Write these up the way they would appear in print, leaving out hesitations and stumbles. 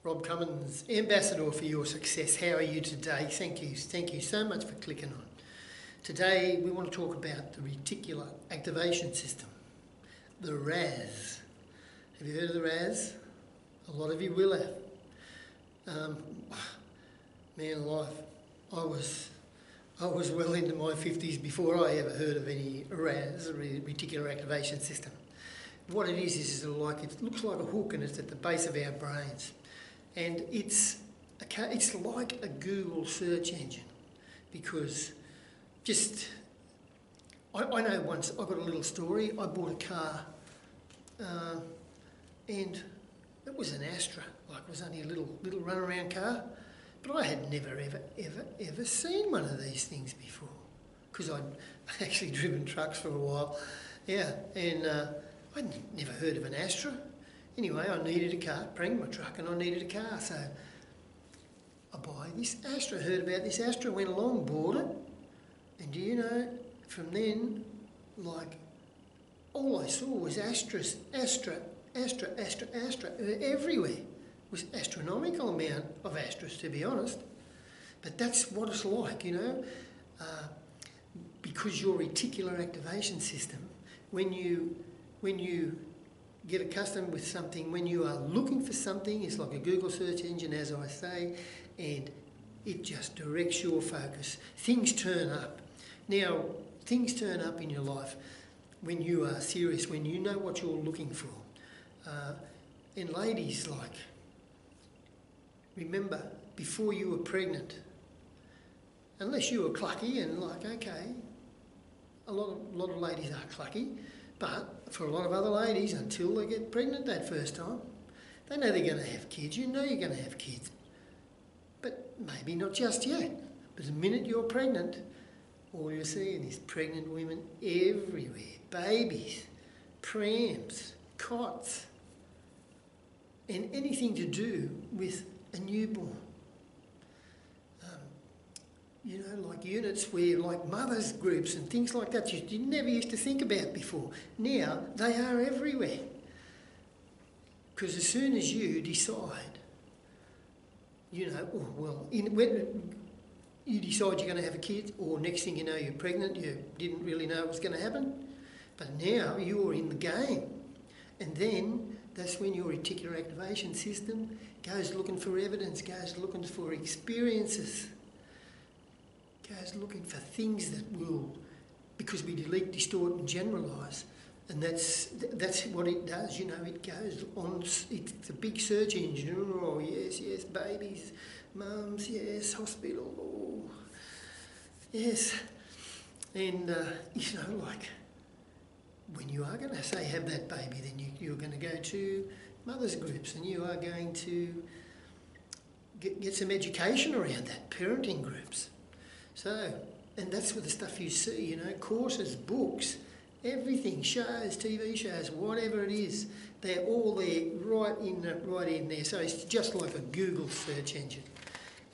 Rob Cummins, Ambassador for Your Success. How are you today? Thank you so much for clicking on. Today we want to talk about the Reticular Activation System, the R.A.S. Have you heard of the R.A.S? A lot of you will have. Man alive, I was well into my 50s before I ever heard of any R.A.S, a Reticular Activation System. What it is like, it looks like a hook and it's at the base of our brains. And it's like a Google search engine, because I know once I got a little story. I bought a car and it was an Astra, like it was only a little runaround car, but I had never ever seen one of these things before, because I'd actually driven trucks for a while, and I'd never heard of an Astra. Anyway, I needed a car, bring my truck, and I needed a car, so I buy this Astra. Heard about this Astra, went along, bought it, and do you know, from then, like, all I saw was Astra, everywhere. It was astronomical amount of Astras, to be honest. But that's what it's like, you know, because your reticular activation system, when you get accustomed with something, when you are looking for something, it's like a Google search engine, as I say, and it just directs your focus. Things turn up. Now, things turn up in your life when you are serious, when you know what you're looking for. And ladies, like, remember, before you were pregnant, unless you were clucky, and like, okay, a lot of ladies are clucky, but for a lot of other ladies, until they get pregnant that first time, they know they're going to have kids. You know you're going to have kids, but maybe not just yet. But the minute you're pregnant, all you're seeing is pregnant women everywhere, babies, prams, cots, and anything to do with a newborn. You know, like units where, like mothers groups and things like that, you never used to think about before. Now they are everywhere. Because as soon as you decide, you know, when you decide you're going to have a kid, or next thing you know you're pregnant, you didn't really know it was going to happen, but now you're in the game. And then that's when your reticular activation system goes looking for evidence, goes looking for experiences, goes looking for things that will, because we delete, distort and generalise, and that's what it does, you know. It goes on, it's a big search engine. Oh yes, babies, mums, yes, hospital, oh yes. And you know, like, when you are going to say have that baby, then you're going to go to mothers groups, and you are going to get some education around that, parenting groups. So, and that's what the stuff you see, you know, courses, books, everything, shows, TV shows, whatever it is, they're all there, right in there. So it's just like a Google search engine.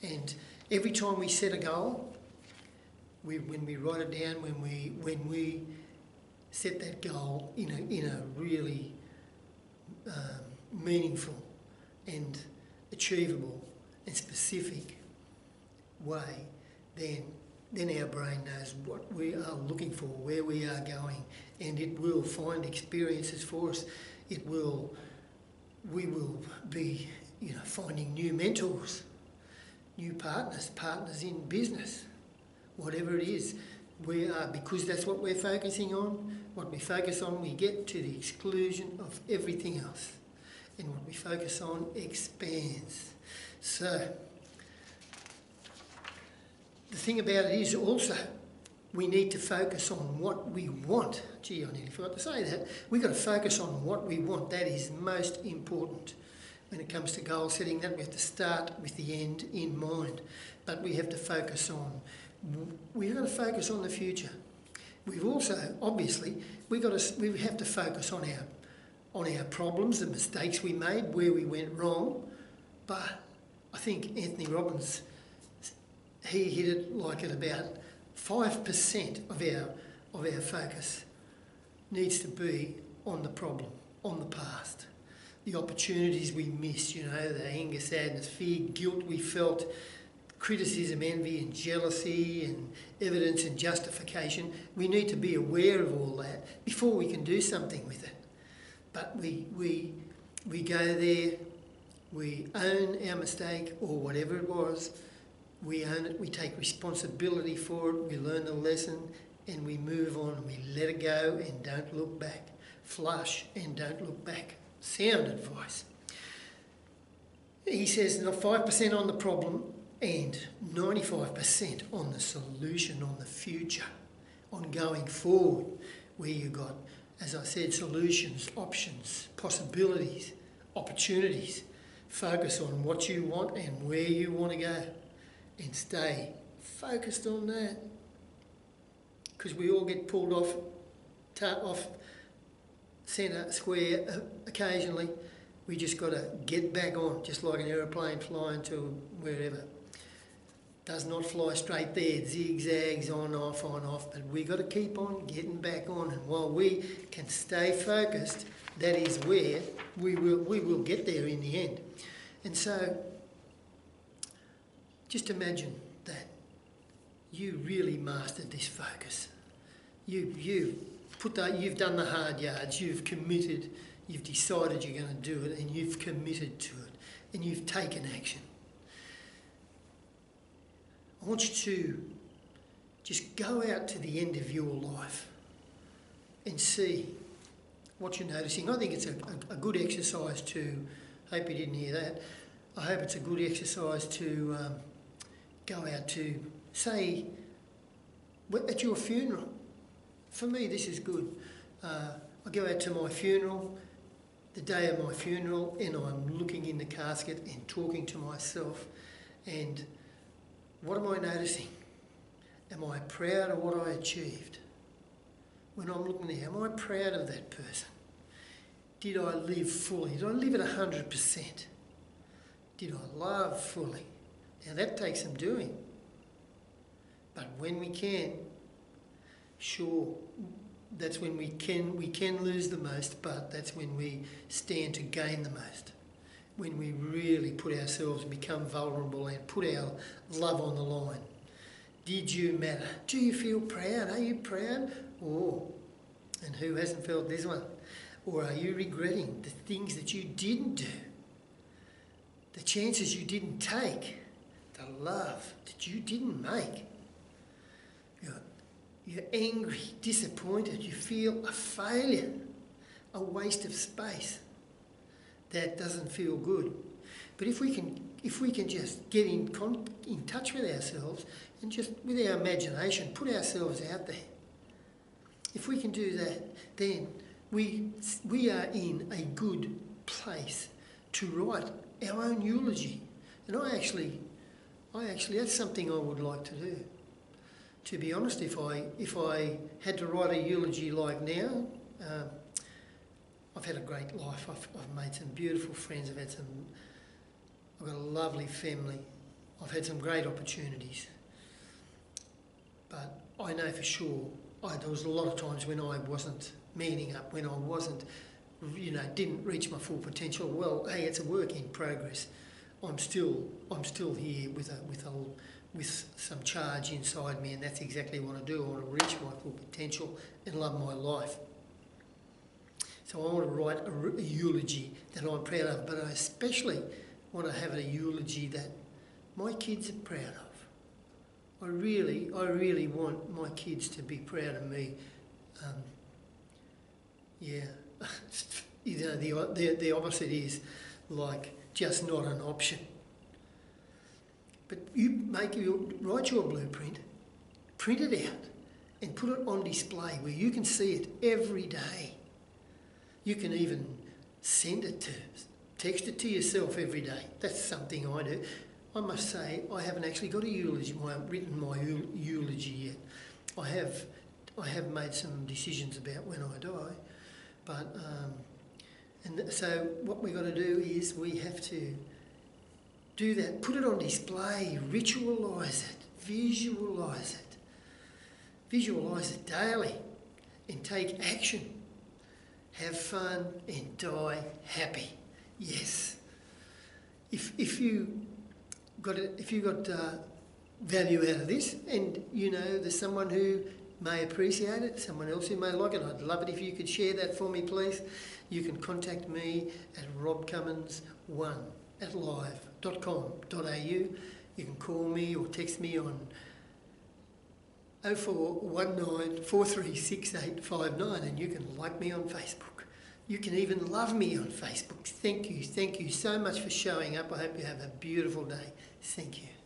And every time we set a goal, when we write it down, when we set that goal in a really meaningful and achievable and specific way, then our brain knows what we are looking for, where we are going, and it will find experiences for us. We will be, you know, finding new mentors, new partners in business, whatever it is. We are, because that's what we're focusing on. What we focus on, we get to the exclusion of everything else, and what we focus on expands. So the thing about it is also, we need to focus on what we want. Gee, I nearly forgot to say that. We've got to focus on what we want. That is most important when it comes to goal setting. That we have to start with the end in mind. But we have to focus on the future. We've also, obviously, we have to focus on our problems, the mistakes we made, where we went wrong. But I think Anthony Robbins, he hit it like at about 5% of our focus needs to be on the problem, on the past. the opportunities we missed, you know, the anger, sadness, fear, guilt we felt, criticism, envy and jealousy and evidence and justification. We need to be aware of all that before we can do something with it. But we go there, we own our mistake or whatever it was, we own it, we take responsibility for it, we learn the lesson and we move on and we let it go and don't look back. Flush and don't look back. Sound advice. He says not 5% on the problem and 95% on the solution, on the future, on going forward, where you've got, as I said, solutions, options, possibilities, opportunities. Focus on what you want and where you want to go and stay focused on that. Because we all get pulled off centre square occasionally. We just got to get back on, just like an aeroplane flying to wherever. Does not fly straight there, it zigzags on, off, but we got to keep on getting back on. And while we can stay focused, that is where we will get there in the end. And so, just imagine that you really mastered this focus. You've done the hard yards, you've committed, you've decided you're going to do it, and you've committed to it, and you've taken action. I want you to just go out to the end of your life and see what you're noticing. I think it's a good exercise to, hope you didn't hear that, I hope it's a good exercise to go out to, say, at your funeral. For me, this is good. I go out to my funeral, the day of my funeral, and I'm looking in the casket and talking to myself. And what am I noticing? Am I proud of what I achieved? When I'm looking there, am I proud of that person? Did I live fully? Did I live at 100%? Did I love fully? Now that takes some doing. But when we can, sure, that's when we can lose the most, but that's when we stand to gain the most. When we really put ourselves and become vulnerable and put our love on the line. Did you matter? Do you feel proud? Are you proud? And who hasn't felt this one? Or are you regretting the things that you didn't do? The chances you didn't take? The love that you didn't make? You're angry, disappointed, you feel a failure, a waste of space. That doesn't feel good. But if we can just get in touch with ourselves and just with our imagination put ourselves out there, if we can do that, then we are in a good place to write our own eulogy. And I actually that's something I would like to do. To be honest, if I had to write a eulogy like now, I've had a great life. I've made some beautiful friends. I've got a lovely family. I've had some great opportunities. But I know for sure there was a lot of times when I wasn't manning up, when I wasn't, didn't reach my full potential. Well, hey, it's a work in progress. I'm still here with some charge inside me, and that's exactly what I do. I want to reach my full potential and love my life. So I want to write a eulogy that I'm proud of, but I especially want to have a eulogy that my kids are proud of. I really want my kids to be proud of me. The opposite is like just not an option. But write your blueprint, print it out, and put it on display where you can see it every day. You can even text it to yourself every day. That's something I do. I must say, I haven't actually got a eulogy. I haven't written my eulogy yet. I have made some decisions about when I die, but so what we've got to do is we have to do that. Put it on display. Ritualise it. Visualise it. Visualise it daily, and take action. Have fun and die happy. Yes. If you got value out of this, and you know there's someone who may appreciate it, someone else who may like it, I'd love it if you could share that for me, please. You can contact me at robcummins1@live.com.au. You can call me or text me on 0419 436859, and you can like me on Facebook. You can even love me on Facebook. Thank you so much for showing up. I hope you have a beautiful day. Thank you.